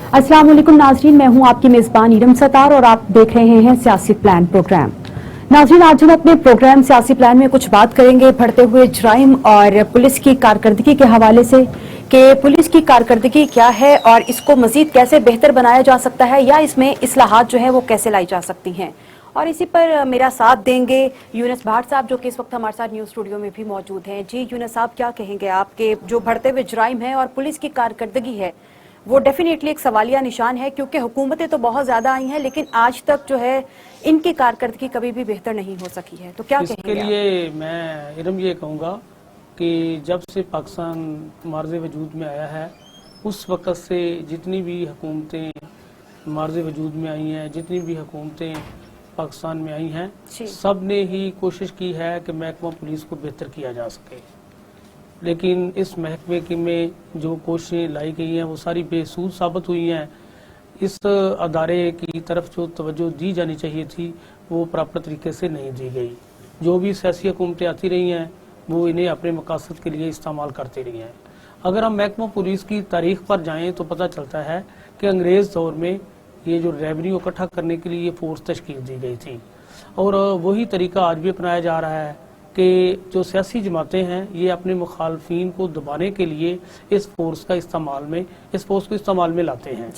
अस्सलाम वालेकुम नाज़रीन, मैं हूं आपकी मेज़बान ईरम सतार और आप देख रहे हैं सियासी प्लान प्रोग्राम। नाज़रीन, आज हम अपने प्रोग्राम सियासी प्लान में कुछ बात करेंगे बढ़ते हुए जराइम और पुलिस की कारकर्दगी के हवाले से कि पुलिस की कारकर्दगी क्या है और इसको मजीद कैसे बेहतर बनाया जा सकता है या इसमें इस्लाहात जो है वो कैसे लाई जा सकती हैं। और इसी पर मेरा साथ देंगे यूनुस भाट साहब, जो कि इस वक्त हमारे साथ न्यूज़ स्टूडियो में भी मौजूद हैं। जी यूनुस साहब, क्या कहेंगे आपके जो बढ़ते हुए जराइम है और पुलिस की कारकर्दगी है वो डेफिनेटली एक सवालिया निशान है, क्योंकि हुकूमतें तो बहुत ज्यादा आई हैं लेकिन आज तक जो है इनकी कारकर्दगी कभी भी बेहतर नहीं हो सकी है। तो क्या इसके लिए मैं इरम ये कहूँगा कि जब से पाकिस्तान मार्ज़ वजूद में आया है उस वक़्त से जितनी भी हुकूमतें मार्ज़ वजूद में आई हैं, जितनी भी हुकूमतें पाकिस्तान में आई हैं, सब ने ही कोशिश की है कि महकमा पुलिस को बेहतर किया जा सके। लेकिन इस महकमे में जो कोशिशें लाई गई हैं वो सारी बेसूद साबित हुई हैं। इस अदारे की तरफ जो तवज्जो दी जानी चाहिए थी वो प्रॉपर तरीके से नहीं दी गई। जो भी सियासी हुकूमतें आती रही हैं वो इन्हें अपने मकासद के लिए इस्तेमाल करती रही हैं। अगर हम महकमा पुलिस की तारीख पर जाएं तो पता चलता है कि अंग्रेज़ दौर में ये जो रेवन्यू इकट्ठा करने के लिए फोर्स तश्कील दी गई थी और वही तरीका आज भी अपनाया जा रहा है कि जो सियासी जमातें हैं ये अपने मुखालफिन को दबाने के लिए इस फोर्स को इस्तेमाल में लाते हैं,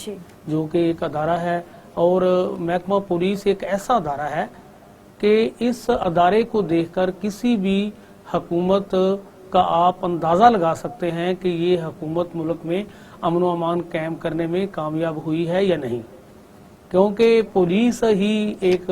जो कि एक अदारा है। और महकमा पुलिस एक ऐसा अदारा है कि इस अदारे को देखकर किसी भी हुकूमत का आप अंदाज़ा लगा सकते हैं कि ये हुकूमत मुल्क में अमन व अमान कायम करने में कामयाब हुई है या नहीं, क्योंकि पुलिस ही एक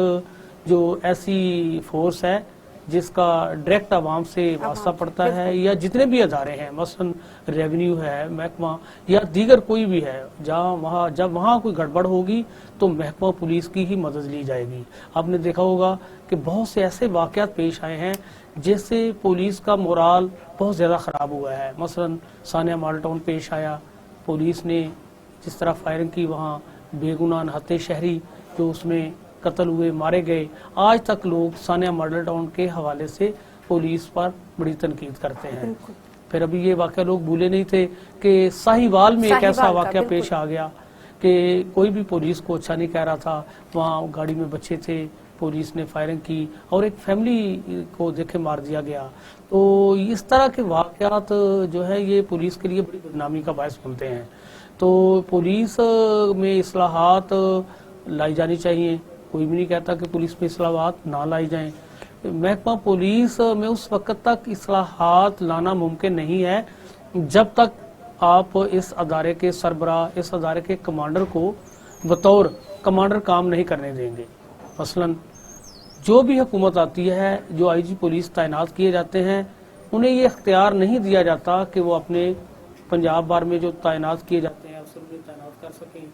जो ऐसी फोर्स है जिसका डायरेक्ट आवाम से वास्ता पड़ता है, या जितने भी अदारे हैं मसलन रेवेन्यू है, महकमा या दीगर कोई भी है, जब वहाँ कोई गड़बड़ होगी तो महकमा पुलिस की ही मदद ली जाएगी। आपने देखा होगा कि बहुत से ऐसे वाक़यात पेश आए हैं जिससे पुलिस का मोराल बहुत ज़्यादा ख़राब हुआ है। मसलन सानिया मॉडल टाउन पेश आया, पुलिस ने जिस तरह फायरिंग की, वहाँ बेगुनाह नहाते शहरी जो उसमें कत्ल हुए, मारे गए, आज तक लोग सानिया मॉडल टाउन के हवाले से पुलिस पर बड़ी तनकीद करते हैं। फिर अभी ये वाक़या लोग भूले नहीं थे कि साहिवाल में एक ऐसा वाक़या पेश आ गया कि कोई भी पुलिस को अच्छा नहीं कह रहा था, वहाँ गाड़ी में बच्चे थे, पुलिस ने फायरिंग की और एक फैमिली को देखे मार दिया गया। तो इस तरह के वाक़यात जो है ये पुलिस के लिए बड़ी बदनामी का बायस बनते हैं। तो पुलिस में इस्लाहात लाई जानी चाहिए, कोई भी नहीं कहता कि पुलिस में इस्लाहात ना लाई जाएं। महकमा पुलिस में उस वक्त तक इस्लाहात लाना मुमकिन नहीं है जब तक आप इस अदारे के सरबराह, इस अदारे के कमांडर को बतौर कमांडर काम नहीं करने देंगे। मसलन जो भी हुकूमत आती है, जो आईजी पुलिस तैनात किए जाते हैं, उन्हें ये इख्तियार नहीं दिया जाता कि वो अपने पंजाब बार में जो तैनात किए जाते हैं अफसर उन्हें तैनात कर सकें।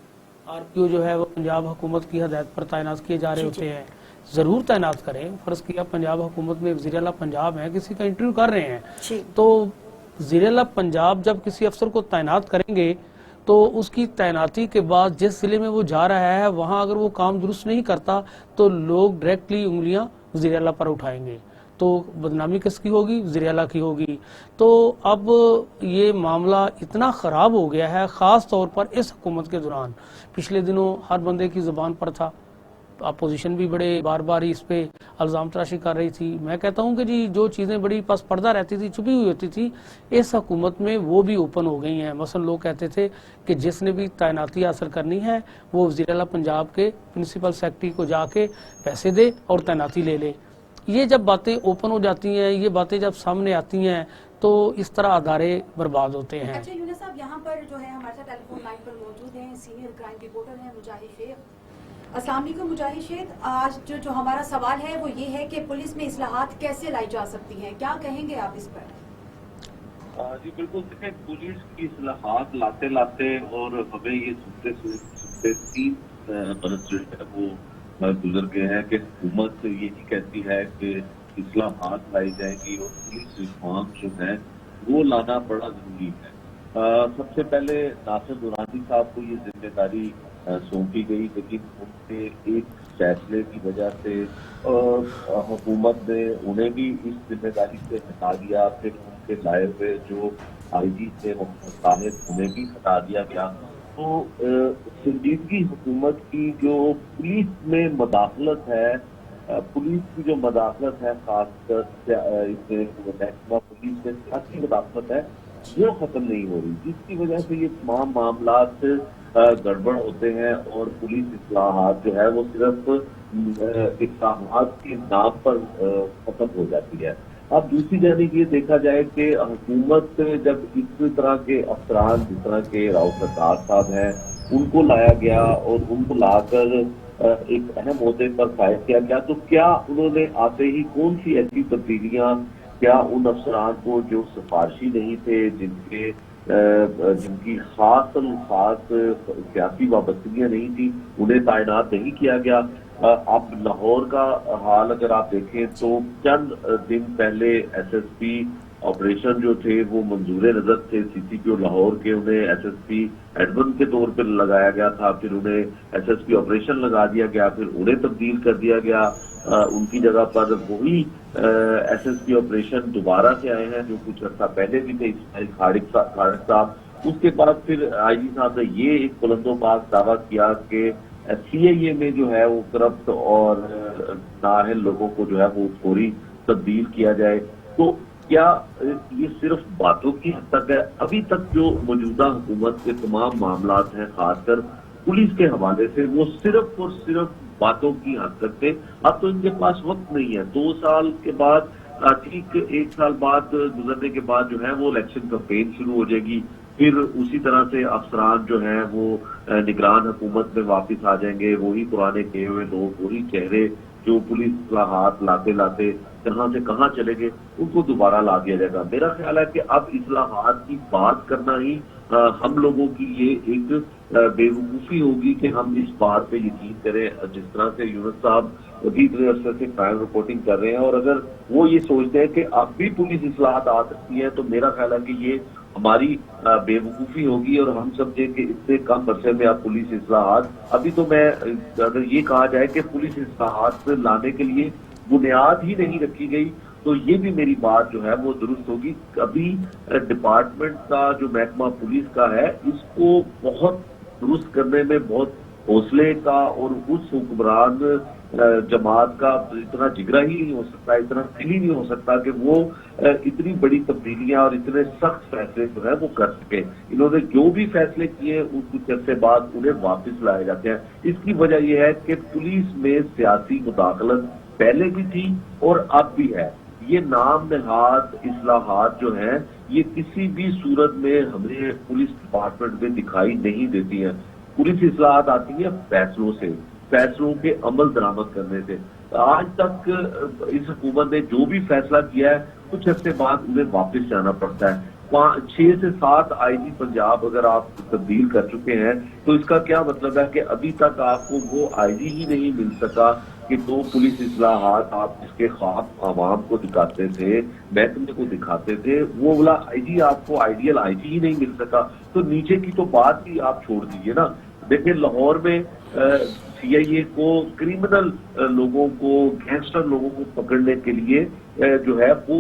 आरपीओ जो है वो पंजाब हुकूमत की हदायत पर तैनात किए जा रहे होते हैं, ज़रूर तैनात करें। फ़र्ज़ किया पंजाब हुकूमत में वज़ीर आला पंजाब है, किसी का इंटरव्यू कर रहे हैं, तो वज़ीर आला पंजाब जब किसी अफसर को तैनात करेंगे तो उसकी तैनाती के बाद जिस ज़िले में वो जा रहा है वहाँ अगर वो काम दुरुस्त नहीं करता तो लोग डायरेक्टली उंगलियाँ वज़ीर आला पर उठाएंगे, तो बदनामी किसकी होगी? वज़ीर आला की होगी। तो अब ये मामला इतना ख़राब हो गया है, ख़ास तौर पर इस हुकूमत के दौरान। पिछले दिनों हर बंदे की ज़ुबान पर था, अपोजिशन भी बड़े बार बार इस पे इल्ज़ाम तराशी कर रही थी। मैं कहता हूँ कि जी जो चीज़ें बड़ी पस पर्दा रहती थी, छुपी हुई होती थी, इस हुकूमत में वो भी ओपन हो गई हैं। मसलन लोग कहते थे कि जिसने भी तैनाती हासिल करनी है वो वज़ीर आला पंजाब के प्रिंसिपल सेक्रेटरी को जाके पैसे दे और तैनाती ले ले। ये जब बातें ओपन हो जाती हैं, ये बातें जब सामने आती हैं तो इस तरह अदारे बर्बाद होते हैं। अच्छा यूनुस साहब, यहाँ पर जो है हमारे साथ टेलीफोन लाइन पर मौजूद हैं सीनियर क्राइम रिपोर्टर हैं मुजाहिद शेख। अस्सलाम वालेकुम मुजाहिद शेख, आज जो हमारा सवाल है वो ये है कि पुलिस में इस्लाहात कैसे लाई जा सकती हैं, क्या कहेंगे आप इस पर? जी बिल्कुल, देखिए पुलिस की इस्लाहात लाते लाते और हमें ये सुनते 3 बरस जो है वो गुजर गए हैं कि हुकूमत यही कहती है कि इस्लाहात लाई जाएंगी और पुलिस रिफॉर्म जो है वो लाना बड़ा जरूरी है। सबसे पहले नासिर दुरानी साहब को ये जिम्मेदारी सौंपी गई, लेकिन उनके एक फैसले की वजह से हुकूमत ने उन्हें भी इस जिम्मेदारी से हटा दिया। फिर उनके लाए हुए जो आईजी थे ताहिर, उन्हें भी हटा दिया गया। تو संजीदगी हुकूमत की जो पुलिस में मदाखलत है, पुलिस की जो मदाखलत है, खासकर इसमें महकमा पुलिस में सियासी मदाखलत है, वो खत्म नहीं हो रही, जिसकी वजह से ये तमाम मामलात गड़बड़ होते हैं और पुलिस इस्लाहात जो है वो सिर्फ इस्लाहात के नाम पर खत्म हो जाती है। अब दूसरी जानिब ये देखा जाए कि हुकूमत जब इस तरह के अफसरान जिस तरह के राव प्रताप साहब हैं उनको लाया गया और उनको लाकर एक अहम ओहदे पर फायद किया गया, तो क्या उन्होंने आते ही कौन सी ऐसी तब्दीलियां, क्या उन अफसरान को जो सिफारशी नहीं थे, जिनकी खास सियासी वाबस्तगियां नहीं थी, उन्हें तैनात नहीं किया गया। अब लाहौर का हाल अगर आप देखें तो चंद दिन पहले एसएसपी ऑपरेशन जो थे वो मंजूर नजर थे सीसीपी लाहौर के, उन्हें एसएसपी एडमन के तौर पर लगाया गया था, फिर उन्हें एसएसपी ऑपरेशन लगा दिया गया, फिर उन्हें तब्दील कर दिया गया, उनकी जगह पर वही एसएसपी ऑपरेशन दोबारा से आए हैं जो कुछ अर्सा पहले भी थे, इस्माइल खाड़िक साहब। उसके बाद फिर आईजी साहब ने ये एक बुलंदोबाज दावा किया कि सीआईए में जो है वो करप्ट और नाअहल लोगों को जो है वो फौरी तब्दील किया जाए। तो क्या ये सिर्फ बातों की हद तक है? अभी तक जो मौजूदा हुकूमत के तमाम मामलात हैं, खासकर पुलिस के हवाले से, वो सिर्फ और सिर्फ बातों की हद तक थे। अब तो इनके पास वक्त नहीं है। 2 साल के बाद, ठीक 1 साल बाद गुजरने के बाद जो है वो इलेक्शन कैंपेन शुरू हो जाएगी, फिर उसी तरह से अफसरान जो हैं वो निगरान हुकूमत में वापस आ जाएंगे, वही पुराने किए हुए लोग, वही चेहरे जो पुलिस इस्लाहात लाते लाते कहां से कहां चले गए, उनको दोबारा ला दिया जाएगा। मेरा ख्याल है कि अब इस्लाहात की बात करना ही हम लोगों की ये एक बेवकूफ़ी होगी कि हम इस बात पे यकीन करें। जिस तरह से यूनुस साहब अभी इतने अरसे से क्राइम रिपोर्टिंग कर रहे हैं और अगर वो ये सोचते हैं कि अब भी पुलिस इस्लाहात आ सकती है, तो मेरा ख्याल है कि ये हमारी बेवकूफ़ी होगी और हम समझे कि इतने कम अरसे में आप पुलिस इस्लाहात, अभी तो मैं अगर ये कहा जाए कि पुलिस इस्लाहात लाने के लिए बुनियाद ही नहीं रखी गई, तो ये भी मेरी बात जो है वो दुरुस्त होगी। अभी डिपार्टमेंट का जो महकमा पुलिस का है, इसको बहुत दुरुस्त करने में बहुत हौसले का और उस हुक्मरान जमात का इतना जिगरा ही नहीं हो सकता, इतना दिल ही नहीं हो सकता कि वो इतनी बड़ी तब्दीलियां और इतने सख्त फैसले जो है वो कर सके। इन्होंने जो भी फैसले किए कुछ अर्से बाद उन्हें वापस लाए जाते हैं। इसकी वजह यह है कि पुलिस में सियासी मुदाखलत पहले भी थी और अब भी है। ये नाम नहाद इस्लाहात जो हैं ये किसी भी सूरत में हमें पुलिस डिपार्टमेंट में दिखाई नहीं देती हैं। पुलिस इस्लाहात आती है फैसलों से, फैसलों के अमल दरामद करने से। आज तक इस हुकूमत ने जो भी फैसला किया है कुछ अर्से बाद उन्हें वापस जाना पड़ता है। 6 से 7 आईजी पंजाब अगर आप तब्दील कर चुके हैं तो इसका क्या मतलब है कि अभी तक आपको वो आईजी ही नहीं मिल सका कि दो पुलिस इस्लाहात आप जिसके ख्वाब आवाम को दिखाते थे, महकमे को दिखाते थे, वो वाला आईजी आपको आइडियल आईजी ही नहीं मिल सका। तो नीचे की तो बात ही आप छोड़ दीजिए ना। देखिए लाहौर में सीआईए को क्रिमिनल लोगों को, गैंगस्टर लोगों को पकड़ने के लिए जो है वो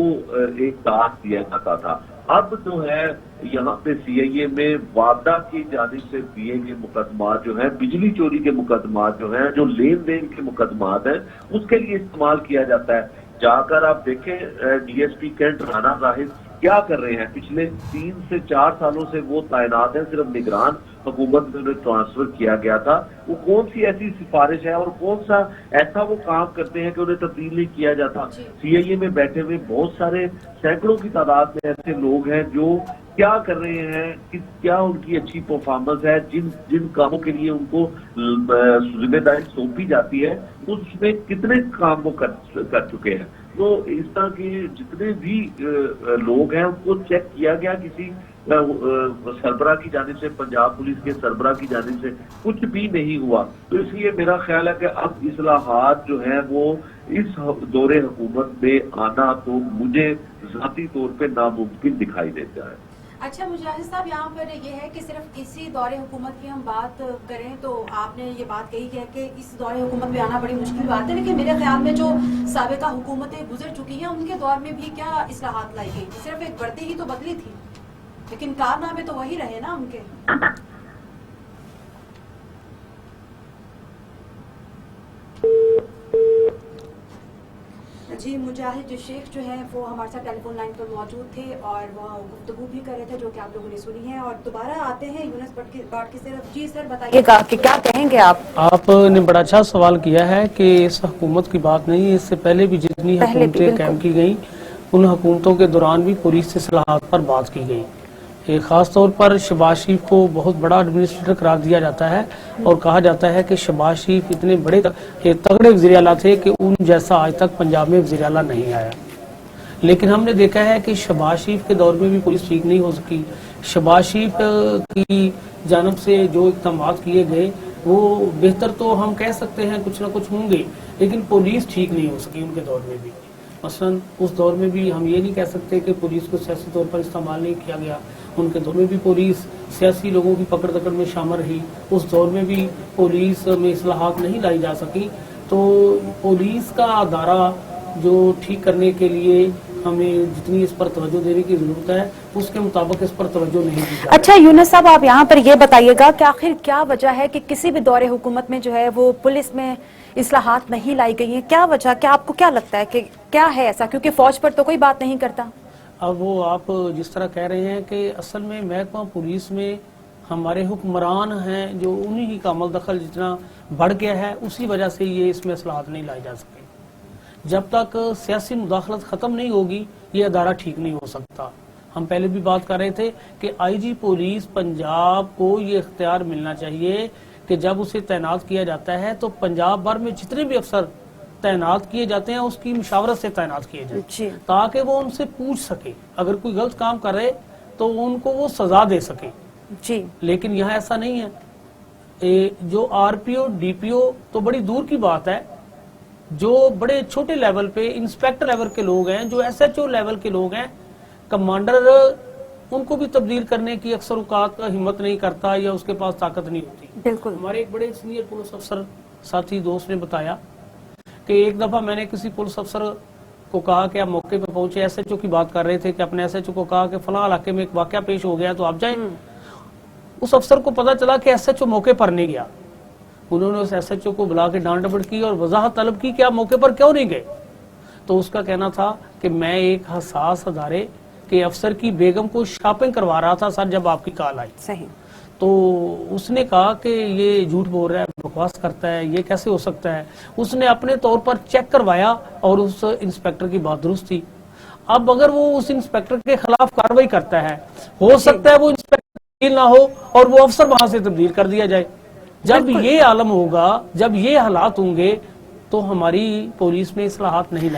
एक टास्क दिया जाता था। अब जो है यहाँ पे सीआईए में वादा की जानिब से दिए गए मुकदमात जो है, बिजली चोरी के मुकदमात जो हैं, जो लेन देन के मुकदमात हैं, उसके लिए इस्तेमाल किया जाता है। जाकर आप देखें डीएसपी कैंट राना जाहिद क्या कर रहे हैं। पिछले 3 से 4 सालों से वो तैनात है, सिर्फ निगरान हुकूमत में उन्हें ट्रांसफर किया गया था। वो कौन सी ऐसी सिफारिश है और कौन सा ऐसा वो काम करते हैं कि उन्हें तब्दील नहीं किया जाता। सीआईए में बैठे हुए बहुत सारे सैकड़ों की तादाद में ऐसे लोग हैं जो क्या कर रहे हैं, कि क्या उनकी अच्छी परफॉर्मेंस है, जिन कामों के लिए उनको जिम्मेदारी सौंपी जाती है उसमें कितने काम वो कर चुके हैं। तो इस तरह के जितने भी लोग हैं उनको चेक किया गया किसी सरबराह की जानिब से, पंजाब पुलिस के सरबराह की जानिब से कुछ भी नहीं हुआ। तो इसलिए मेरा ख्याल है कि अब इस्लाहात जो है वो इस दौरे हुकूमत में आना तो मुझे ज़ाती तौर पे नामुमकिन दिखाई देता है। अच्छा मुजाहिद साहब, यहाँ पर ये है कि सिर्फ इसी दौरे हुकूमत की हम बात करें तो आपने ये बात कही है कि इस दौरे हुकूमत में आना बड़ी मुश्किल बात है, लेकिन मेरे ख्याल में जो साबिका हुकूमतें गुजर चुकी हैं उनके दौर में भी क्या इस्लाहात लाई गई? सिर्फ एक वर्दी ही तो बदली थी, लेकिन कारनामे तो वही रहे ना उनके। जी मुजाहिद शेख जो है वो हमारे साथ टेलीफोन लाइन पर मौजूद थे और वो गुफ्तगू भी कर रहे थे जो कि आप लोगों ने सुनी है। और दोबारा आते हैं यूनुस भट्ट की तरफ। जी सर बताइएगा कि क्या कहेंगे आप। आपने बड़ा अच्छा सवाल किया है कि इस हुकूमत की बात नहीं है, इससे पहले भी जितनी हुकूमतें कायम की गई उन हुकूमतों के दौरान भी पुलिस से इस्लाहात पर बात की गई। खास तौर पर शहबाज शरीफ को बहुत बड़ा एडमिनिस्ट्रेटर करार दिया जाता है और कहा जाता है कि शहबाज शरीफ इतने बड़े तगड़े वज़ीर आला थे कि उन जैसा आज तक पंजाब में वज़ीर आला नहीं आया। लेकिन हमने देखा है कि शहबाज शरीफ के दौर में भी पुलिस ठीक नहीं हो सकी। शहबाज शरीफ की जानब से जो इक़दामात किए गए वो बेहतर तो हम कह सकते हैं कुछ ना कुछ होंगे, लेकिन पुलिस ठीक नहीं हो सकी उनके दौर में भी। मसलन उस दौर में भी हम ये नहीं कह सकते कि पुलिस को सियासी तौर पर इस्तेमाल नहीं किया गया। उनके दौर में भी पुलिस सियासी लोगों की पकड़ दकड़ में शामिल रही। उस दौर में भी पुलिस में इस्लाहात नहीं लाई जा सकी। तो पुलिस का अदारा जो ठीक करने के लिए हमें जितनी इस पर तवज्जो देने की जरूरत है उसके मुताबिक इस पर तवज्जो नहीं दी जा रही। अच्छा यूनुस साहब, आप यहाँ पर ये बताइएगा कि आखिर क्या वजह है कि किसी भी दौरे हुकूमत में जो है वो पुलिस में इस्लाहात नहीं लाई गई है? क्या वजह, क्या आपको क्या लगता है कि क्या है ऐसा? क्योंकि फौज पर तो कोई बात नहीं करता। अब वो आप जिस तरह कह रहे हैं कि असल में महकमा पुलिस में हमारे हुक्मरान हैं जो उन्हीं का अमल दखल जितना बढ़ गया है उसी वजह से ये इसमें इस्लाहात नहीं लाई जा सके। जब तक सियासी मुदाखलत ख़त्म नहीं होगी ये अदारा ठीक नहीं हो सकता। हम पहले भी बात कर रहे थे कि आईजी पुलिस पंजाब को ये इख्तियार मिलना चाहिए कि जब उसे तैनात किया जाता है तो पंजाब भर में जितने भी अफसर तैनात किए जाते हैं उसकी मुशावरत से तैनात किए जाए ताकि वो उनसे पूछ सके, अगर कोई गलत काम करे तो उनको वो सजा दे सके जी। लेकिन यहाँ ऐसा नहीं है। जो आरपीओ डीपीओ तो बड़ी दूर की बात है, जो बड़े छोटे लेवल पे इंस्पेक्टर लेवल के लोग हैं, जो एसएचओ लेवल के लोग हैं, कमांडर उनको भी तब्दील करने की अक्सर औकात हिम्मत नहीं करता या उसके पास ताकत नहीं होती। बिल्कुल। हमारे एक बड़े सीनियर पुलिस अफसर साथी दोस्त ने बताया कि एक दफा मैंने किसी पुलिस अफसर को कहा कि आप मौके पे पहुंचे, एसएचओ की बात कर रहे थे कि अपने एसएचओ को कहा कि फलां इलाके में एक वाकया पेश हो गया तो आप जाएं। उस अफसर को पता चला कि एसएचओ मौके पर नहीं गया। उन्होंने उस एसएचओ को बुला के डांट डपट की और वजाहत तलब की कि आप मौके पर क्यों नहीं गए। तो उसका कहना था कि मैं एक हसास अदारे के अफसर की बेगम को शॉपिंग करवा रहा था सर जब आपकी कॉल आई। सही। तो उसने कहा कि ये झूठ बोल रहा है, बकवास करता है, ये कैसे हो सकता है। उसने अपने तौर पर चेक करवाया और उस इंस्पेक्टर की बात दुरुस्त थी। अब अगर वो उस इंस्पेक्टर के खिलाफ कार्रवाई करता है, हो सकता है वो इंस्पेक्टर तब्दील ना हो और वो अफसर वहां से तब्दील कर दिया जाए। जब ये आलम होगा, जब ये हालात होंगे तो हमारी पुलिस में इस्लाहात नहीं